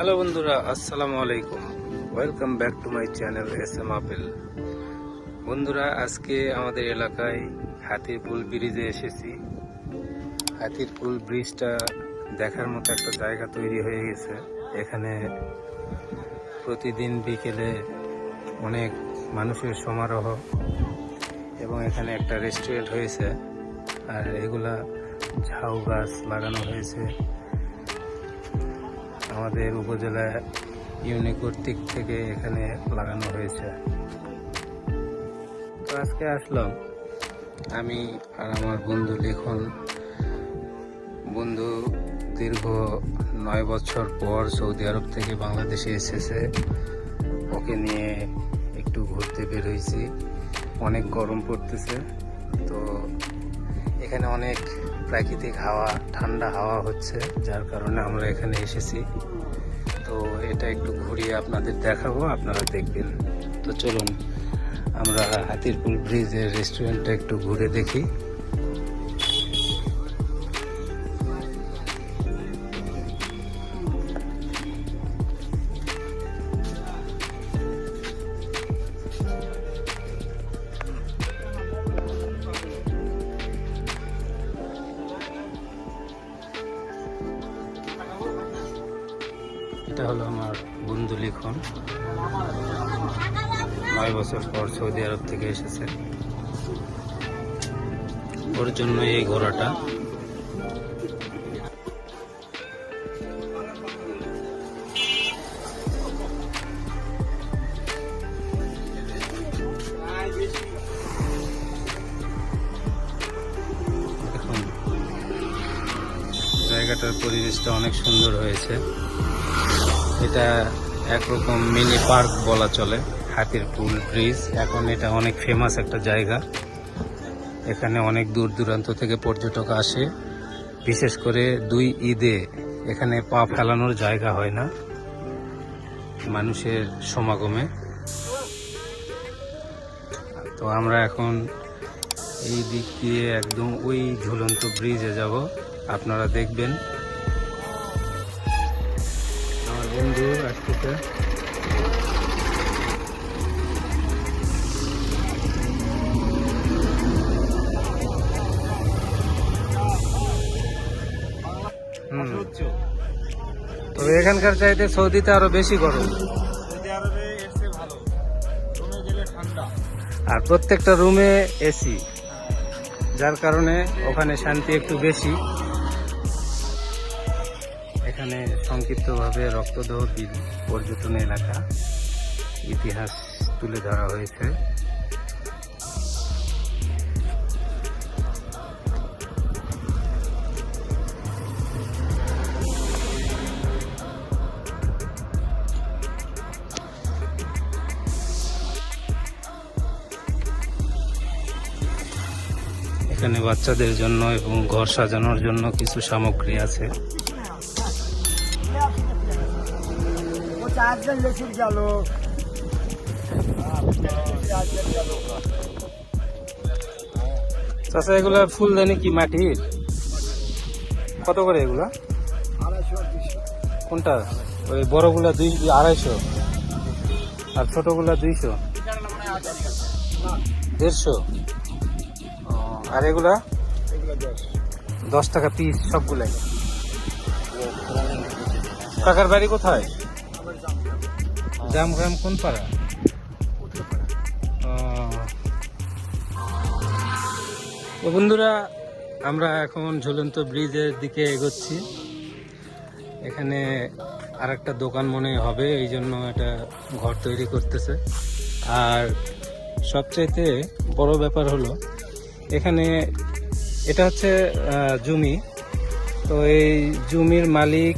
Hello বন্ধুরা, আসসালামু আলাইকুম। Welcome back to my channel SM apple. বন্ধুরা, আজকে আমাদের এলাকায় হাতিরপুল ব্রিজে এসেছি। হাতিরপুল ব্রিজটা দেখার মতো একটা জায়গা তৈরি হয়ে গেছে। এখানে প্রতিদিন বিকেলে অনেক মানুষের সমারোহ এবং এখানে একটা রেস্টুরেন্ট হয়েছে। আর এগুলা ঝাউ গাছ লাগানো হয়েছে। আমাদের উপজেলা ইউনিক কর্তৃক থেকে এখানে লাগানো হয়েছে। তো আজকে আসলাম আমি আর আমার বন্ধু লিখন। বন্ধু দীর্ঘ 9 বছর পর সৌদি আরব থেকে বাংলাদেশে এসেছে। ওকে নিয়ে একটু ঘুরতে বের হয়েছি। অনেক গরম পড়তেছে, তো এখানে অনেক প্রাকৃতিক হাওয়া, ঠান্ডা হাওয়া হচ্ছে, যার কারণে আমরা এখানে এসেছি। তো এটা একটু ঘুরিয়ে আপনাদের দেখাবো, আপনারা দেখবেন। তো চলুন আমরা হাতিরপুল ব্রিজের রেস্টুরেন্টটা একটু ঘুরে দেখি। এটা হলো আমার বন্ধু লিখন। 9 বছর পর সৌদি আরব থেকে এসেছে। ওর জন্য এই ঘোড়াটা। দেখুন, জায়গাটার পরিবেশটা অনেক সুন্দর হয়েছে। এটা একরকম মিনি পার্ক বলা চলে। হাতিরপুল ব্রিজ এখন এটা অনেক ফেমাস একটা জায়গা। এখানে অনেক দূর দূরান্ত থেকে পর্যটক আসে। বিশেষ করে 2 ঈদে এখানে পা ফেলানোর জায়গা হয় না মানুষের সমাগমে। তো আমরা এখন এই দিক দিয়ে একদম ওই ঝুলন্ত ব্রিজে যাব, আপনারা দেখবেন। আমার বন্ধু আসতেছে। তবে এখানকার চাইতে সৌদিতে আরো বেশি গরম। আর প্রত্যেকটা রুমে এসি, যার কারণে ওখানে শান্তি একটু বেশি। এখানে সংক্ষিপ্তভাবে রক্তদহ বিল পর্যটন এলাকা ইতিহাস তুলে ধরা হয়েছে। এখানে বাচ্চাদের জন্য এবং ঘর সাজানোর জন্য কিছু সামগ্রী আছে। চাচা, এগুলা ফুলদানি কি মাটির? কত করে এগুলা? কোনটা? ওই বড়গুলা 250 আর ছোটগুলা 200, 150। আর এগুলা 10 টাকা পিস সবগুলাই। কাকার বাড়ি কোথায়? জামগ্রাম। কোন পাড়া? তো বন্ধুরা, আমরা এখন ঝুলন্ত ব্রিজের দিকে এগোচ্ছি। এখানে আর একটা দোকান মনে হবে, এই জন্য এটা ঘর তৈরি করতেছে। আর সবচাইতে বড় ব্যাপার হলো, এখানে এটা হচ্ছে জমি। তো এই জমির মালিক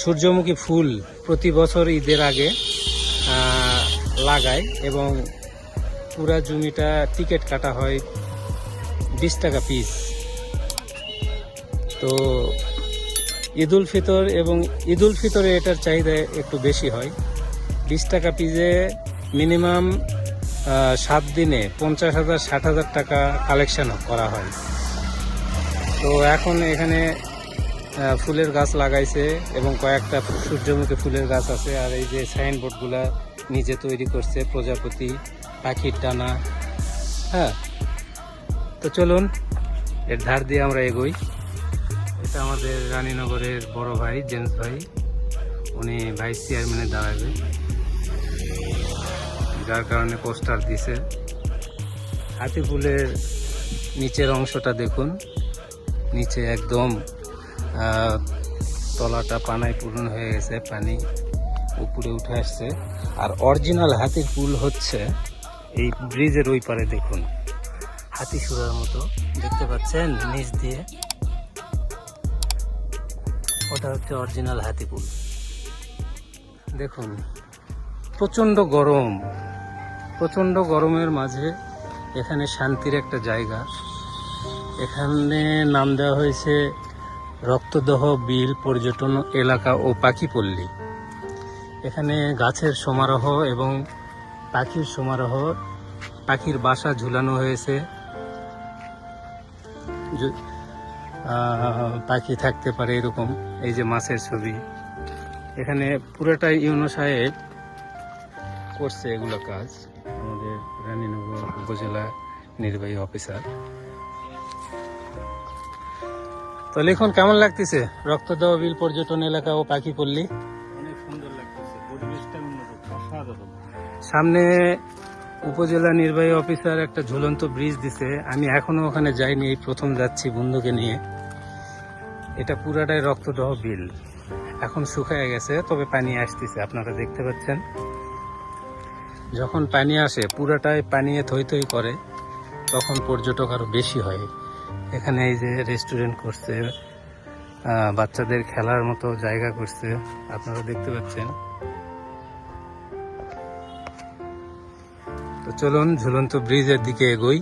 সূর্যমুখী ফুল প্রতি বছর ঈদের আগে লাগায় এবং পুরা জমিটা টিকিট কাটা হয় 20 টাকা পিস। তো ঈদুল ফিতর এবং ঈদুল ফিতরে এটার চাহিদা একটু বেশি হয়। 20 টাকা পিসে মিনিমাম 7 দিনে 50,000 60,000 টাকা কালেকশন করা হয়। তো এখন এখানে ফুলের গাছ লাগাইছে এবং কয়েকটা সূর্যমুখী ফুলের গাছ আছে। আর এই যে সাইনবোর্ডগুলা নিজে তৈরি করছে, প্রজাপতি, পাখির ডানা। হ্যাঁ, তো চলুন এর ধার দিয়ে আমরা এগোই। এটা আমাদের রানীনগরের বড় ভাই, জেমস ভাই, উনি ভাইস চেয়ারম্যানে দাঁড়াবে, যার কারণে পোস্টার দিছে। হাতিফুলের নিচের অংশটা দেখুন, নিচে একদম তলাটা পানায় পূরণ হয়ে গেছে, পানি উপরে উঠে আসছে। আর অরিজিনাল হাতির পুল হচ্ছে এই ব্রিজের ওই পারে, দেখুন হাতি সুরার মতো দেখতে পাচ্ছেন নিচ দিয়ে, ওটা হচ্ছে অরিজিনাল হাতি পুল। দেখুন প্রচন্ড গরম, প্রচন্ড গরমের মাঝে এখানে শান্তির একটা জায়গা। এখানে নাম দেওয়া হয়েছে রক্তদহ বিল পর্যটন এলাকা ও পাখিপল্লী। এখানে গাছের সমারোহ এবং পাখির সমারোহ, পাখির বাসা ঝুলানো হয়েছে, পাখি থাকতে পারে এরকম। এই যে মাছের ছবি, এখানে পুরোটাই ইউনো সাহেব করছে এগুলো কাজ, আমাদের রানীনগর উপজেলা নির্বাহী অফিসার। তো লিখুন, কেমন লাগতেছে রক্তদহ বিল পর্যটন এলাকা ও পাখিপল্লী? অনেক সুন্দর লাগতেছে, পরিবেশটা উন্নত, অসাধারণ। সামনে উপজেলা নির্বাহী অফিসার একটা ঝুলন্ত ব্রিজ দিছে, আমি এখনো ওখানে যাইনি, এই প্রথম যাচ্ছি বন্ধুকে নিয়ে। এটা পুরাটাই রক্তদহ বিল, এখন শুকায় গেছে, তবে পানি আসতেছে, আপনারা দেখতে পাচ্ছেন। যখন পানি আসে পুরাটাই পানি থই থই করে, তখন পর্যটক আরো বেশি হয়। এখানে এই যে রেস্টুরেন্ট করছে, বাচ্চাদের খেলার মতো জায়গা করছে, আপনারা দেখতে পাচ্ছেন। তো চলুন ঝুলন্ত ব্রিজের দিকে এগোই।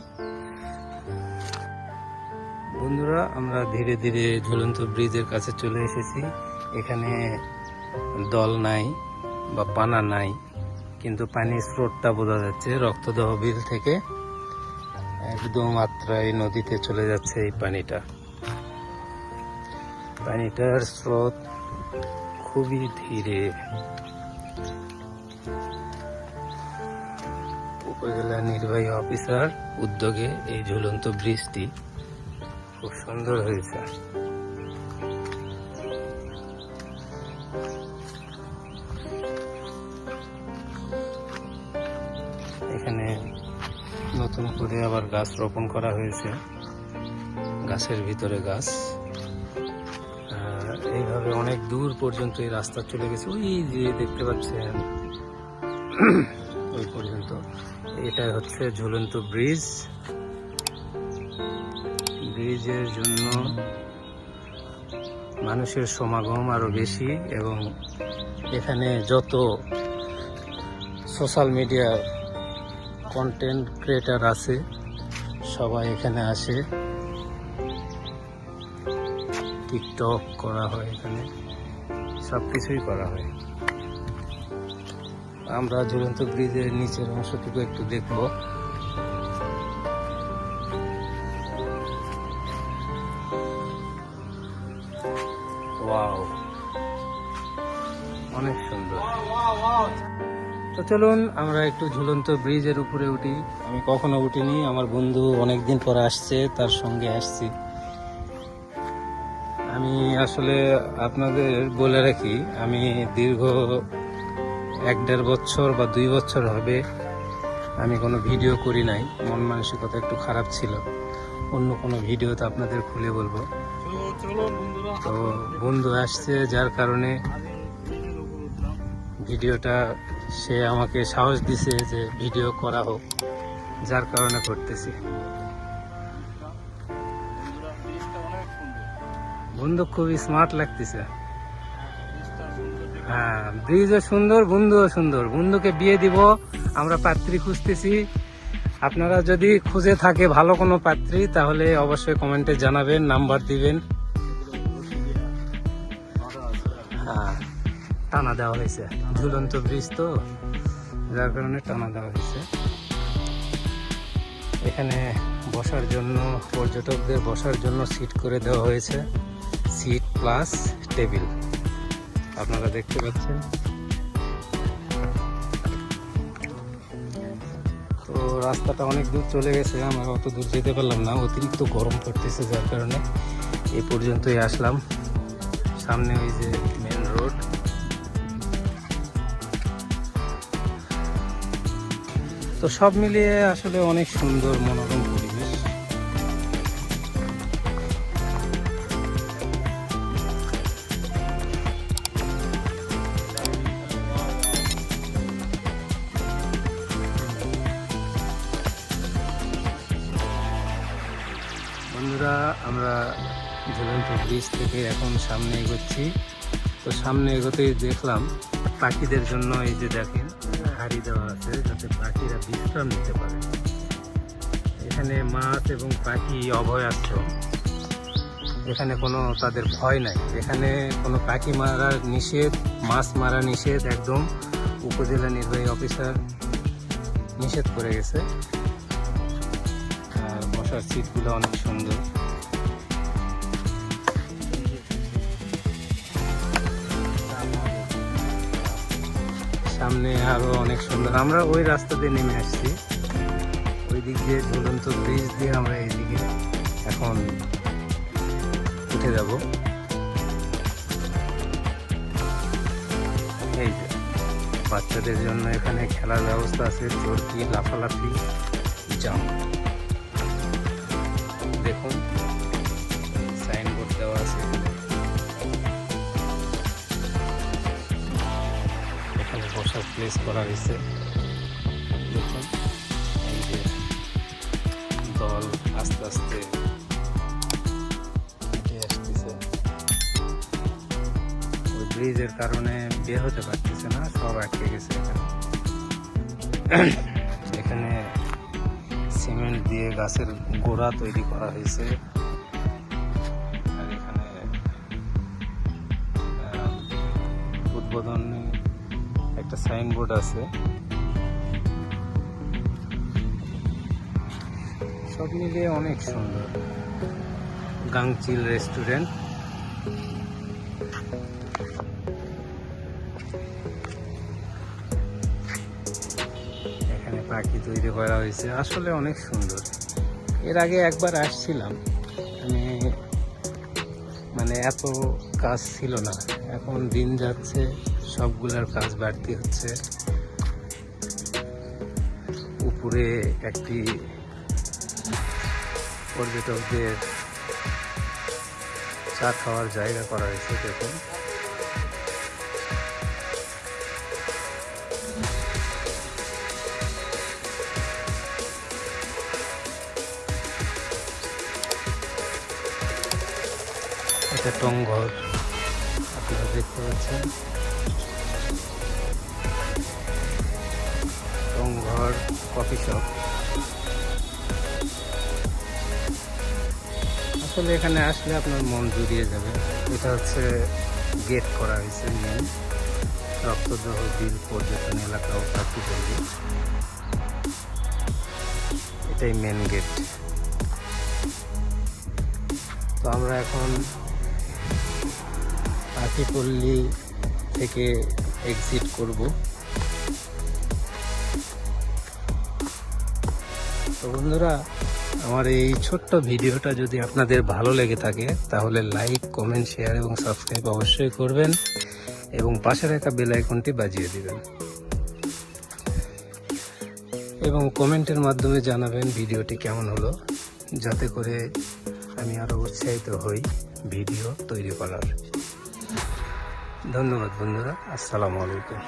বন্ধুরা, আমরা ধীরে ধীরে ঝুলন্ত ব্রিজের কাছে চলে এসেছি। এখানে দল নাই বা পানা নাই, কিন্তু পানির স্রোতটা বোঝা যাচ্ছে রক্তদহ বিল থেকে একদম মাত্রায় নদীতে চলে যাচ্ছে এই পানিটা। পানিটার স্রোত খুবই ধীরে। উপজেলা নির্বাহী অফিসার উদ্যোগে এই ঝুলন্ত ব্রিজটি খুব সুন্দর হয়েছে। এখানে নতুন করে আবার গাছ রোপণ করা হয়েছে, গাছের ভিতরে গাছ। এইভাবে অনেক দূর পর্যন্ত এই রাস্তা চলে গেছে, ওই যে দেখতে পাচ্ছেন ওই পর্যন্ত। এটা হচ্ছে ঝুলন্ত ব্রিজ। ব্রিজের জন্য মানুষের সমাগম আরো বেশি, এবং এখানে যত সোশ্যাল মিডিয়ার কন্টেন্ট ক্রিয়েটার আছে সবাই এখানে আসে, টিকটক করা হয়, এখানে সবকিছুই করা হয়। আমরা ঝুলন্ত ব্রিজের নিচের অংশটুকু একটু দেখবো। ওয়াও, অনেক সুন্দর। তো চলুন আমরা একটু ঝুলন্ত ব্রিজের উপরে উঠি। আমি কখনো উঠিনি, আমার বন্ধু অনেকদিন পরে আসছে, তার সঙ্গে আসছি। আমি আসলে আপনাদের বলে রাখি, আমি দীর্ঘ 1-1.5 বছর বা 2 বছর হবে আমি কোনো ভিডিও করি নাই, মন মানসিকতা একটু খারাপ ছিল। অন্য কোনো ভিডিওতে আপনাদের খুলে বলবো। তো বন্ধু আসছে, যার কারণে ভিডিওটা সে আমাকে সাহস দিছে যে ভিডিও করা হোক, যার কারণে করতেছি। বন্ধু খুবই স্মার্ট লাগতেছে। হ্যাঁ, ব্রিজও সুন্দর, বন্ধুও সুন্দর। বন্ধুকে বিয়ে দিব, আমরা পাত্রী খুঁজতেছি। আপনারা যদি খুঁজে থাকে ভালো কোনো পাত্রী, তাহলে অবশ্যই কমেন্টে জানাবেন, নাম্বার দিবেন। হ্যাঁ, টানা দেওয়া হয়েছে, ঝুলন্ত ব্রিজ তো, যার কারণে টানা দেওয়া হয়েছে। এখানে বসার জন্য, পর্যটকদের বসার জন্য সিট করে দেওয়া হয়েছে, সিট প্লাস টেবিল আপনারা দেখতে পাচ্ছেন। তো রাস্তাটা অনেক দূর চলে গেছে, আমরা অত দূর যেতে পারলাম না, অতিরিক্ত গরম পড়তেছে, যার কারণে এই পর্যন্তই আসলাম। সামনে ওই যে মেন রোড। তো সব মিলিয়ে আসলে অনেক সুন্দর মনোরম পরিবেশ। বন্ধুরা, আমরা ঝুলন্ত ব্রিজ থেকে এখন সামনে এগোচ্ছি। তো সামনে এগোতেই দেখলাম পাখিদের জন্য এই যে দেখেন হাঁড়ি দেওয়া আছে, যাতে পাখিরা বিশ্রাম নিতে পারে। এখানে মাছ এবং পাখি অভয় আশ্রম, এখানে কোনো তাদের ভয় নাই, এখানে কোনো পাখি মারা নিষেধ, মাছ মারা নিষেধ, একদম উপজেলা নির্বাহী অফিসার নিষেধ করে গেছে। আর বসার সিটগুলো অনেক সুন্দর। সামনে আরো অনেক সুন্দর। আমরা ওই রাস্তা দিয়ে নেমে আসছি, ওই দিক দিয়ে ঝুলন্ত ব্রিজ দিয়ে আমরা এইদিকে এখন উঠে যাব। এই যে বাচ্চাদের জন্য এখানে খেলার ব্যবস্থা আছে, চরকি, লাফালাফি, জাম্প। দেখুন সাইনবোর্ড দেওয়া আছে, এখানে বসার প্লেস করা হয়েছে। দেখুন এই যে দল আস্তে আস্তে হেঁটে আসতেছে। ওই ব্রিজের কারণে বের হতে পারতেছে না, সব আটকে গেছে এখানে। এখানে সিমেন্ট দিয়ে গাছের গোড়া তৈরি করা হয়েছে। আর এখানে উদ্বোধনী একটা সাইনবোর্ড আছে। সব মিলিয়ে অনেক সুন্দর। গাংচিল রেস্টুরেন্ট। এখানে পাখি তৈরি করা হয়েছে, আসলে অনেক সুন্দর। এর আগে একবার আসছিলাম আমি, মানে এত কাজ ছিল না, এখন দিন যাচ্ছে সবগুলার কাজ বাড়তি হচ্ছে। উপরে একটি পর্যটকদের চা খাওয়ার জায়গা করা হয়েছে। দেখুন এটা টংঘর, আপনারা দেখতে পাচ্ছেন টংঘর কফি শপ। আসলে এখানে আসলে আপনার মন জুড়িয়ে যাবে। এটা হচ্ছে গেট করা হয়েছে মেন রক্তদহ বিল পর্যটন এলাকা ও পাখি পল্লী, এটাই মেন গেট। তো আমরা এখন পাখি পল্লী থেকে এক্সিট করব। তো বন্ধুরা, আমার এই ছোট্ট ভিডিওটা যদি আপনাদের ভালো লেগে থাকে তাহলে লাইক, কমেন্ট, শেয়ার এবং সাবস্ক্রাইব অবশ্যই করবেন এবং পাশে রাখা বেল আইকনটি বাজিয়ে দিবেন এবং কমেন্টের মাধ্যমে জানাবেন ভিডিওটি কেমন হলো, যাতে করে আমি আরো উৎসাহিত হই ভিডিও তৈরি করার। ধন্যবাদ বন্ধুরা, আসসালামু আলাইকুম।